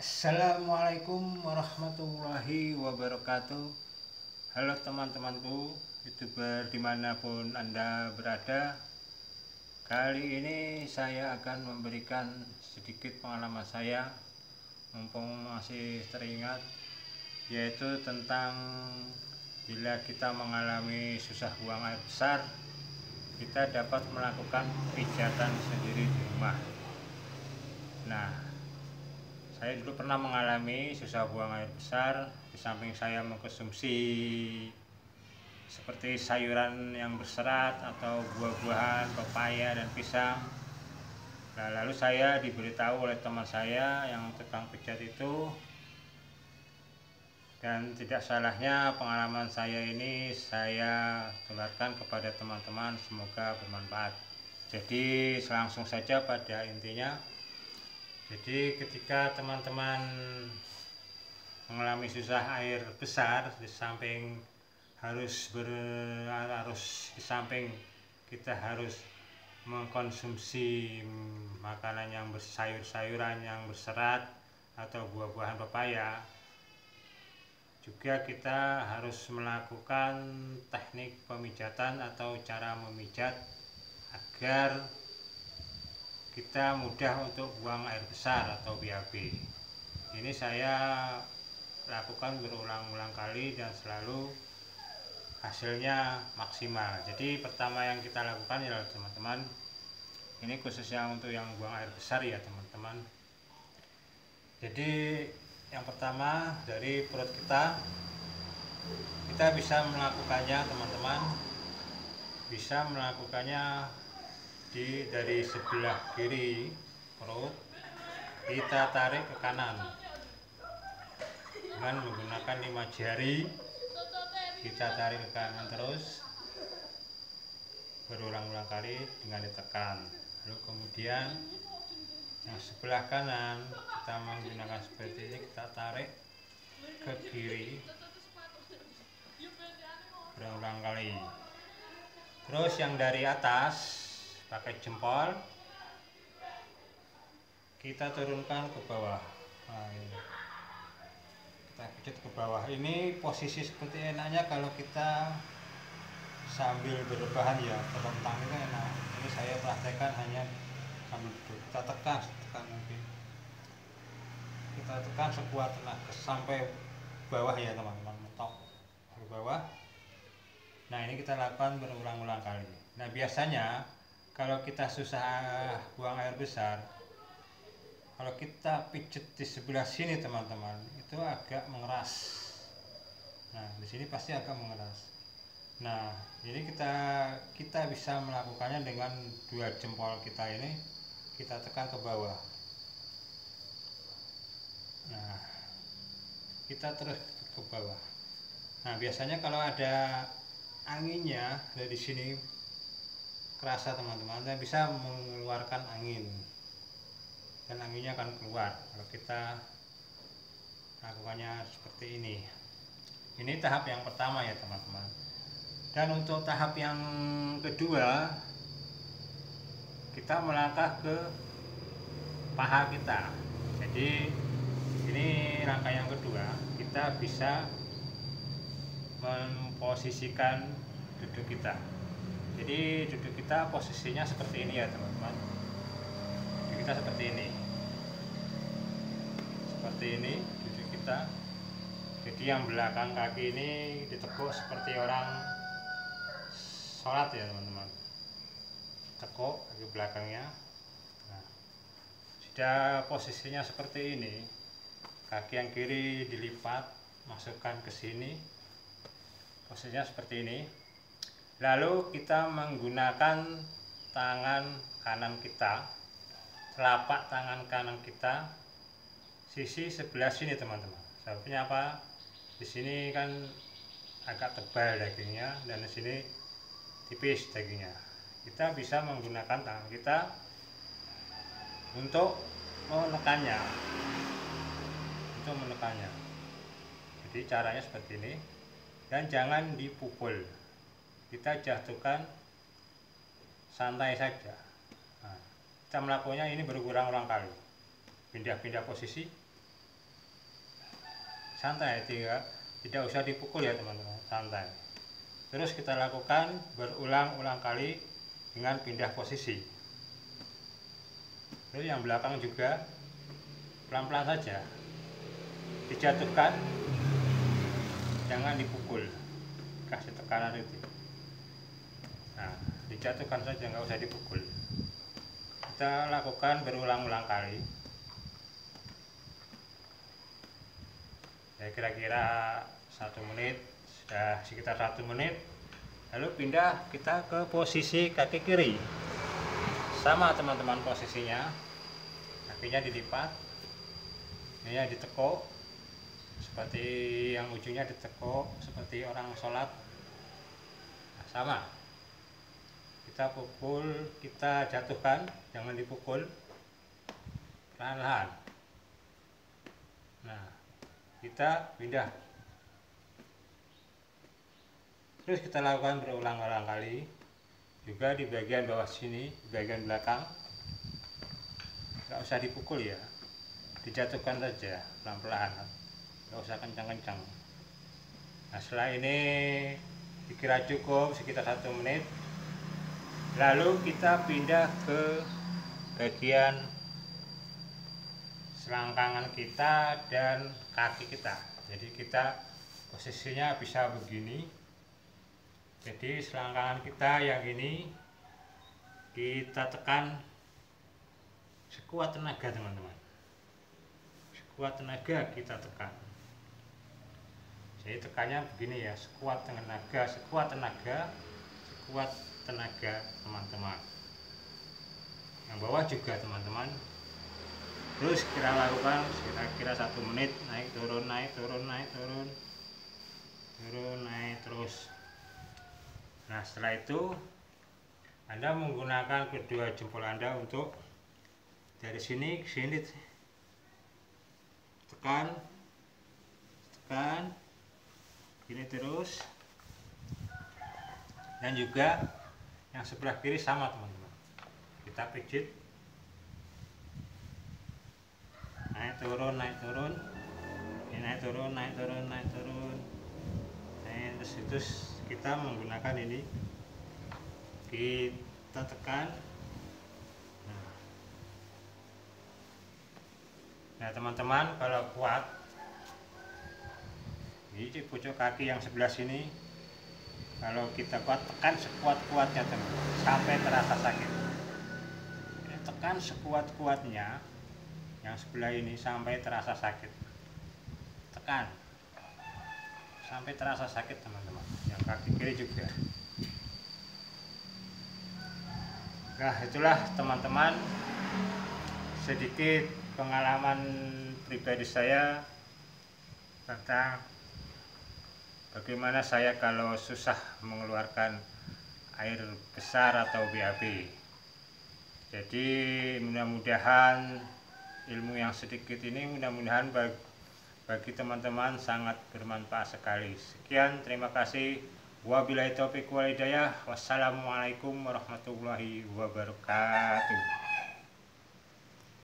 Assalamualaikum warahmatullahi wabarakatuh. Halo teman-temanku, YouTuber dimanapun Anda berada. Kali ini saya akan memberikan sedikit pengalaman saya, mumpung masih teringat, yaitu tentang bila kita mengalami susah buang air besar, kita dapat melakukan pijatan sendiri di rumah. Nah, saya dulu pernah mengalami susah buang air besar. Di samping saya mengkonsumsi seperti sayuran yang berserat atau buah-buahan, pepaya dan pisang. Nah, lalu saya diberitahu oleh teman saya yang tukang pijat itu, dan tidak salahnya pengalaman saya ini saya tularkan kepada teman-teman, semoga bermanfaat. Jadi langsung saja pada intinya. Jadi ketika teman-teman mengalami susah air besar, di samping di samping kita harus mengkonsumsi makanan yang sayuran yang berserat atau buah-buahan pepaya, juga kita harus melakukan teknik pemijatan atau cara memijat agar kita mudah untuk buang air besar atau BAB. Ini saya lakukan berulang-ulang kali dan selalu hasilnya maksimal. Jadi pertama yang kita lakukan ya teman-teman, ini khususnya untuk yang buang air besar ya teman-teman. Jadi yang pertama dari perut kita bisa melakukannya teman-teman, bisa melakukannya dari sebelah kiri perut, kita tarik ke kanan dengan menggunakan 5 jari. Kita tarik ke kanan terus berulang-ulang kali dengan ditekan. Lalu kemudian yang sebelah kanan kita menggunakan seperti ini, kita tarik ke kiri berulang kali. Terus yang dari atas pakai jempol kita turunkan ke bawah. Nah, ini. Kita pijat ke bawah. Ini posisi seperti enaknya kalau kita sambil berbahan ya, terlentang itu enak. Ini saya praktekkan hanya sambil duduk. Kita tekan nanti. Kita tekan sekuat tenaga sampai bawah ya teman-teman, mentok ke bawah. Nah, ini kita lakukan berulang-ulang kali. Nah, biasanya kalau kita susah buang air besar, kalau kita pijet di sebelah sini teman-teman, itu agak mengeras. Nah, di sini pasti agak mengeras. Nah, ini kita bisa melakukannya dengan 2 jempol kita ini, kita tekan ke bawah. Nah, kita terus ke bawah. Nah, biasanya kalau ada anginnya dari sini kerasa teman-teman, kita bisa mengeluarkan angin dan anginnya akan keluar kalau kita lakukannya seperti ini. Ini tahap yang pertama ya teman-teman. Dan untuk tahap yang kedua, kita melangkah ke paha kita. Jadi ini langkah yang kedua, kita bisa memposisikan duduk kita. Jadi duduk kita posisinya seperti ini ya teman-teman. Duduk kita seperti ini duduk kita. Jadi yang belakang kaki ini ditekuk seperti orang sholat ya teman-teman, tekuk kaki belakangnya. Nah, sudah posisinya seperti ini, kaki yang kiri dilipat, masukkan ke sini, posisinya seperti ini. Lalu kita menggunakan tangan kanan kita, telapak tangan kanan kita, sisi sebelah sini teman-teman. Sebabnya apa? Di sini kan agak tebal dagingnya dan di sini tipis dagingnya. Kita bisa menggunakan tangan kita untuk menekannya. Jadi caranya seperti ini, dan jangan dipukul. Kita jatuhkan santai saja. Nah, kita melakukannya ini berulang-ulang kali, pindah-pindah posisi santai, tidak usah dipukul ya teman-teman, santai. Terus kita lakukan berulang-ulang kali dengan pindah posisi. Terus yang belakang juga pelan-pelan saja dijatuhkan, jangan dipukul, kasih tekanan itu. Nah, dijatuhkan saja, nggak usah dipukul. Kita lakukan berulang-ulang kali ya, kira-kira 1 menit, sudah sekitar 1 menit. Lalu pindah kita ke posisi kaki kiri, sama teman-teman posisinya, kakinya dilipat, ini ya ditekuk, seperti yang ujungnya ditekuk seperti orang sholat. Nah, sama, kita pukul, kita jatuhkan, jangan dipukul, perlahan-lahan. Nah, kita pindah, terus kita lakukan berulang-ulang kali juga di bagian bawah sini, di bagian belakang. Nggak usah dipukul ya, dijatuhkan saja pelan-pelan, nggak usah kencang-kencang. Nah, setelah ini dikira cukup sekitar 1 menit, lalu kita pindah ke bagian selangkangan kita dan kaki kita. Jadi kita posisinya bisa begini. Jadi selangkangan kita yang ini kita tekan sekuat tenaga teman-teman, sekuat tenaga kita tekan. Jadi tekannya begini ya, sekuat tenaga, sekuat tenaga, sekuat tenaga teman-teman. Yang bawah juga teman-teman. Terus kita lakukan kira-kira 1 menit, naik turun, naik turun, naik turun, turun, naik terus. Nah, setelah itu Anda menggunakan kedua jempol Anda untuk dari sini ke sini, tekan, tekan, gini terus. Dan juga yang sebelah kiri sama teman-teman, kita pijit, naik turun, naik turun, ini naik turun, naik turun, naik turun. Nah, terus kita menggunakan ini, kita tekan. Nah teman-teman, kalau kuat, ini pucuk kaki yang sebelah sini, kalau kita kuat, tekan sekuat-kuatnya teman, sampai terasa sakit. Ini tekan sekuat-kuatnya yang sebelah ini sampai terasa sakit, tekan sampai terasa sakit teman-teman. Yang kaki kiri juga. Nah, itulah teman-teman sedikit pengalaman pribadi saya tentang bagaimana saya kalau susah mengeluarkan air besar atau BAB. Jadi mudah-mudahan ilmu yang sedikit ini mudah-mudahan bagi teman-teman sangat bermanfaat sekali. Sekian, terima kasih. Wabillahi taufiq wal hidayah. Wassalamualaikum warahmatullahi wabarakatuh.